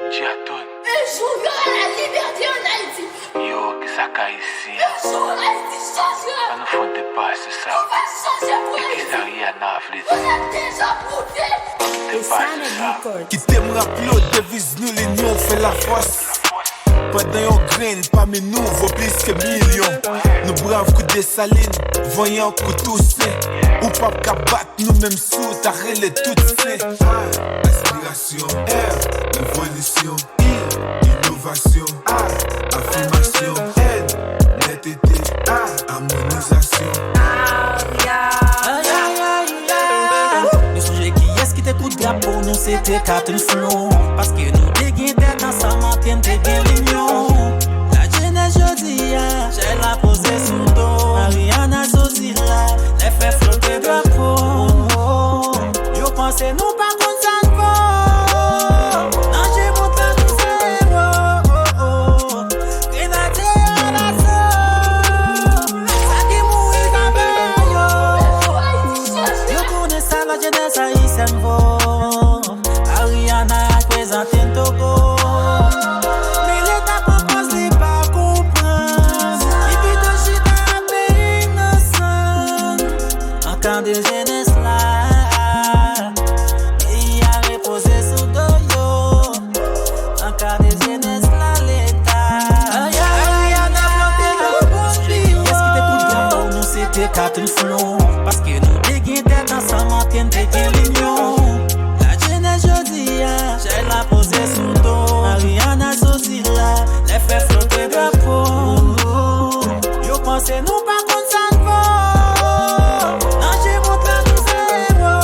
Aton. Un jour, il y aura la liberté en Haïti. Yo, qu'est-ce que ça ici? Un jour, Haïti changera. On nous faut dépasser ça. On va changer pour Qu'est-ce Haïti. que Ariana a voulu On dire? a déjà prouvé. Dépasser ça. Qui t'aime rappeler, devise nous l'union fait la force. Pendant yon grain, parmi nous, vaut plus que millions. Nous braves coups de saline, voyons coup toussé. Ou pas qu'à battre nous même sous, t'as relé tout fait. Aspiration, évolution, innovation, affirmation, netteté, harmonisation. Nous songeons qui est-ce qui t'écoute gars pour nous, c'était Aton flou. Parce que nous déguins tête ensemble, en train de déguiner l'union. La jeunesse jodi, j'ai la posé sous dos. Ariana Zozila, les fait flotter drapeau. Yo pensez nous pas contre ça ne vaut. Non, j'ai montré à nous zéro. Grenadier à l'assaut. Ça qui mouille quand même, yo connais ça, la jeunesse haïtienne vaut. Ariana a présenté un Togo. Mais l'État propose les pas comprendre. Et puis de chita à pays innocent. En camp de jeunesse là, il a reposé sous doyo. En camp de jeunesse là, l'État Ariana planté le bon bio. Qu'est-ce qui t'écoute bien pour nous, c'était Aton flou. Parce que nous déguins tête ensemble, en train de déguiner l'union. La jeunesse jodi, j'ai la posé sous dos. Ariana Zozila, les fait flotter drapeau. Yo pensez nous pas contre ça ne vaut. Non, j'ai montré à nous zéro.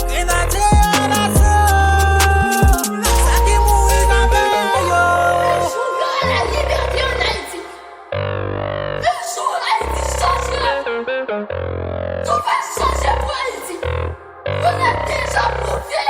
Grenadier à l'assaut. Ça qui mouille quand même, yo. Un jour, il y aura la liberté en Haïti. Un jour, Haïti changera. On va changer pour Haïti. On a déjà prouvé.